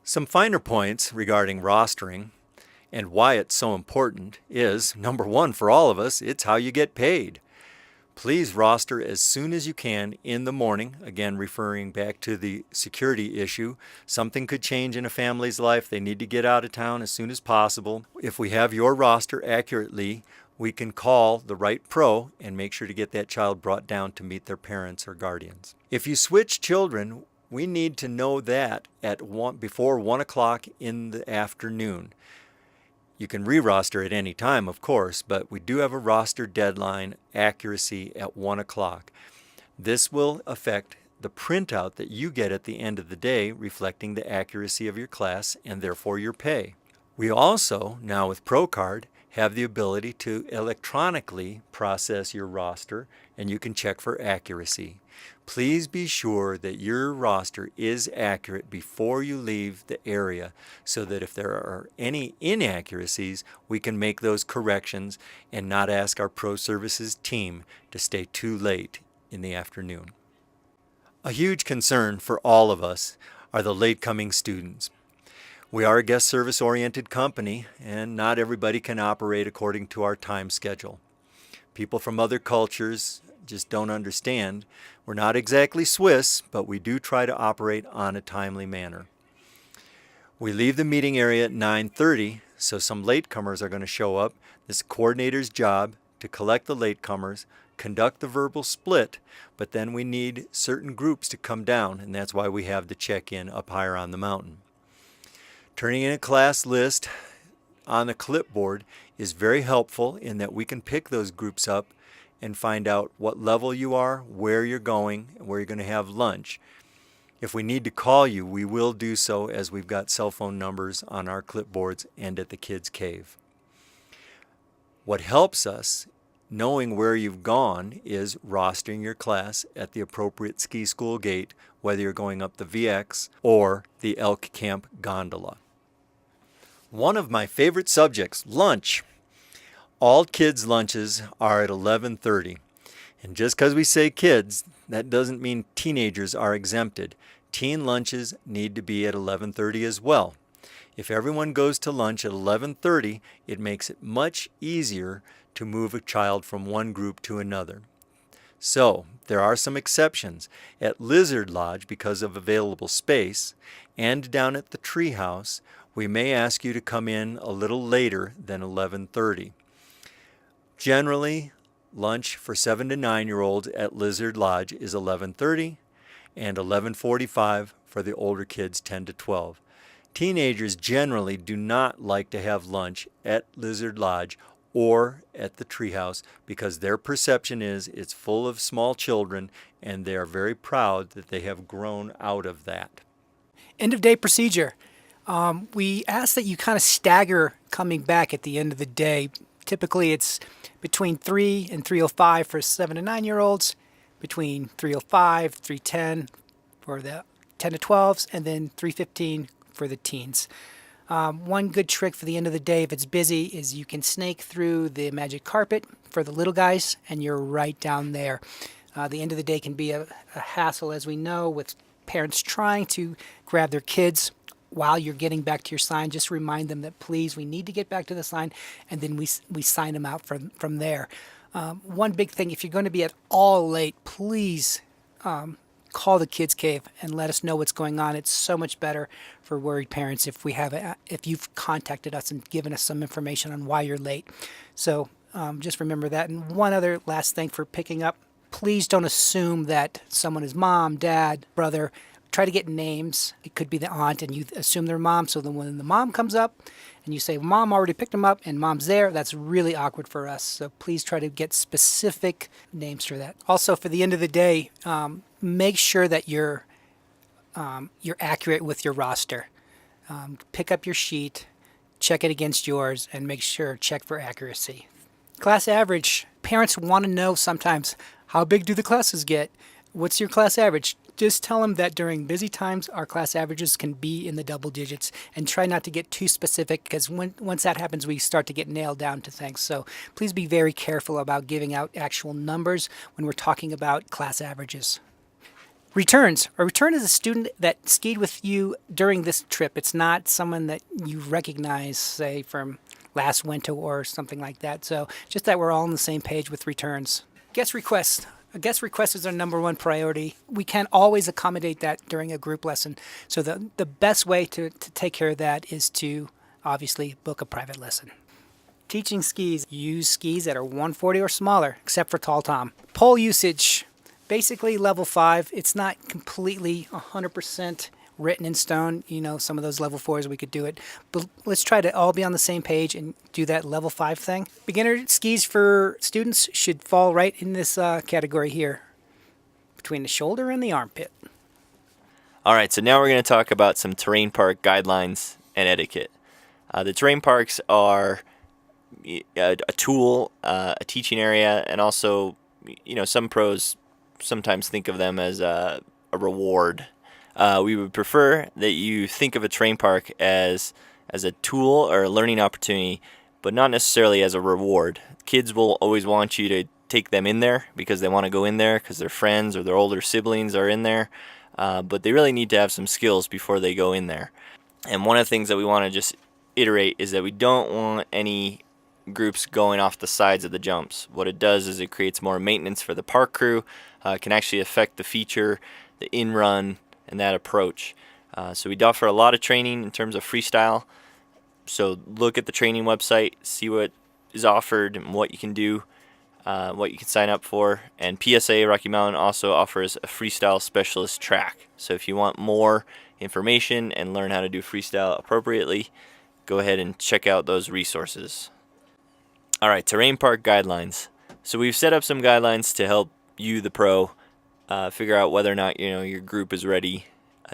Some finer points regarding rostering and why it's so important is, number one, for all of us, it's how you get paid. Please roster as soon as you can in the morning. Again, referring back to the security issue. Something could change in a family's life. They need to get out of town as soon as possible. If we have your roster accurately, we can call the right pro and make sure to get that child brought down to meet their parents or guardians. If you switch children, we need to know that before 1 o'clock in the afternoon. You can re-roster at any time, of course, but we do have a roster deadline accuracy at 1 o'clock. This will affect the printout that you get at the end of the day, reflecting the accuracy of your class and therefore your pay. We also, now with ProCard, have the ability to electronically process your roster, and you can check for accuracy. Please be sure that your roster is accurate before you leave the area so that if there are any inaccuracies, we can make those corrections and not ask our Pro Services team to stay too late in the afternoon. A huge concern for all of us are the late coming students. We are a guest service oriented company and not everybody can operate according to our time schedule. People from other cultures just don't understand. We're not exactly Swiss, but we do try to operate on a timely manner. We leave the meeting area at 9:30, so some latecomers are going to show up. This coordinator's job to collect the latecomers, conduct the verbal split, but then we need certain groups to come down, and that's why we have the check-in up higher on the mountain. Turning in a class list on the clipboard is very helpful in that we can pick those groups up and find out what level you are, where you're going, and where you're going to have lunch. If we need to call you, we will do so as we've got cell phone numbers on our clipboards and at the kids' cave. What helps us knowing where you've gone is rostering your class at the appropriate ski school gate, whether you're going up the VX or the Elk Camp gondola. One of my favorite subjects, lunch. All kids' lunches are at 11:30. And just because we say kids, that doesn't mean teenagers are exempted. Teen lunches need to be at 11:30 as well. If everyone goes to lunch at 11:30, it makes it much easier to move a child from one group to another. So, there are some exceptions. At Lizard Lodge, because of available space, and down at the treehouse, we may ask you to come in a little later than 11:30. Generally, lunch for 7 to 9-year-olds at Lizard Lodge is 11:30 and 11:45 for the older kids 10 to 12. Teenagers generally do not like to have lunch at Lizard Lodge or at the treehouse because their perception is it's full of small children and they are very proud that they have grown out of that. End of day procedure. We ask that you kind of stagger coming back at the end of the day. Typically it's between 3 and 3:05 for 7 to 9-year-olds, between 3:05, 3:10 for the 10 to 12s, and then 3:15 for the teens. One good trick for the end of the day if it's busy is you can snake through the magic carpet for the little guys and you're right down there. The end of the day can be a hassle, as we know, with parents trying to grab their kids while you're getting back to your sign. Just remind them that please, we need to get back to the sign, and then we sign them out from there. One big thing, if you're going to be at all late, please call the kids' cave and let us know what's going on. It's so much better for worried parents if you've contacted us and given us some information on why you're late. So just remember that. And one other last thing for picking up, please don't assume that someone is mom, dad, brother. Try to get names. It could be the aunt and you assume they're mom, so then when the mom comes up and you say, mom already picked them up and mom's there, that's really awkward for us. So please try to get specific names for that. Also, for the end of the day, make sure that you're accurate with your roster. Pick up your sheet, check it against yours, and check for accuracy. Class average. Parents want to know sometimes, how big do the classes get? What's your class average? Just tell them that during busy times, our class averages can be in the double digits, and try not to get too specific because once that happens, we start to get nailed down to things. So please be very careful about giving out actual numbers when we're talking about class averages. Returns. A return is a student that skied with you during this trip. It's not someone that you recognize, say, from last winter or something like that. So just that we're all on the same page with returns. Guest requests. A guest request is our number one priority. We can't always accommodate that during a group lesson. So the best way to take care of that is to obviously book a private lesson. Teaching skis. Use skis that are 140 or smaller, except for Tall Tom. Pole usage. Basically level 5. It's not completely 100% written in stone. You know, some of those level 4s we could do it. But let's try to all be on the same page and do that level 5 thing. Beginner skis for students should fall right in this category here, between the shoulder and the armpit. All right, so now we're going to talk about some terrain park guidelines and etiquette. The terrain parks are a tool, a teaching area, and also, some pros sometimes think of them as a reward. We would prefer that you think of a terrain park as a tool or a learning opportunity, but not necessarily as a reward. Kids will always want you to take them in there because they want to go in there because their friends or their older siblings are in there, but they really need to have some skills before they go in there. And one of the things that we want to just iterate is that we don't want any groups going off the sides of the jumps. What it does is it creates more maintenance for the park crew. It can actually affect the feature, the in-run, and that approach. So we offer a lot of training in terms of freestyle. So look at the training website, see what is offered and what you can do, what you can sign up for. And PSA Rocky Mountain also offers a freestyle specialist track. So if you want more information and learn how to do freestyle appropriately, go ahead and check out those resources. All right, terrain park guidelines. So we've set up some guidelines to help you, the pro, figure out whether or not your group is ready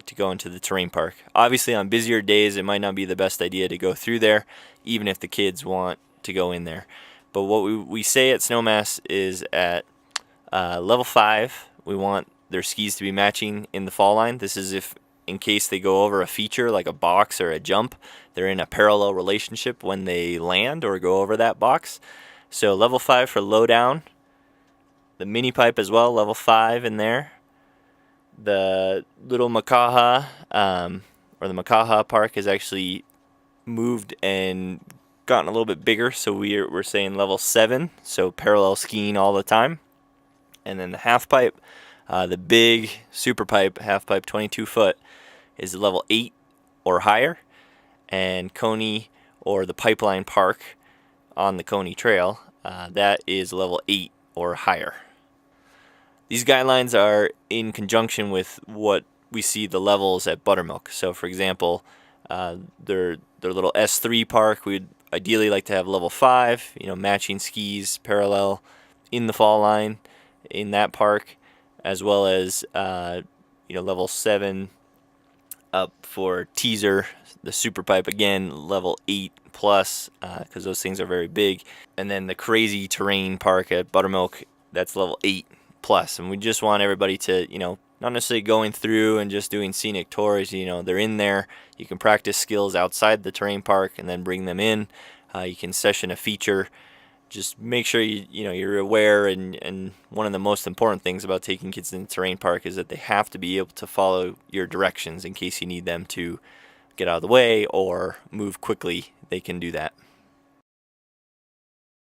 to go into the terrain park. Obviously, on busier days, it might not be the best idea to go through there, even if the kids want to go in there. But what we say at Snowmass is at level 5, we want their skis to be matching in the fall line. This is if in case they go over a feature like a box or a jump, they're in a parallel relationship when they land or go over that box. So level 5 for low down. The mini pipe as well, level 5 in there. The little Makaha, or the Makaha Park has actually moved and gotten a little bit bigger, so we're saying level 7, so parallel skiing all the time. And then the half pipe, the big super pipe, half pipe 22 foot, is level 8 or higher. And Coney, or the Pipeline Park on the Coney Trail, that is level 8 or higher. These guidelines are in conjunction with what we see the levels at Buttermilk. So for example, their little S3 park, we'd ideally like to have level 5, matching skis parallel in the fall line in that park, as well as level 7 up for Teaser, the super pipe, again level 8 plus, because those things are very big. And then the Crazy Terrain Park at Buttermilk, that's level 8 plus. And we just want everybody to, not necessarily going through and just doing scenic tours, they're in there. You can practice skills outside the terrain park and then bring them in. You can session a feature. Just make sure you're aware, and one of the most important things about taking kids in the terrain park is that they have to be able to follow your directions in case you need them to get out of the way or move quickly. They can do that.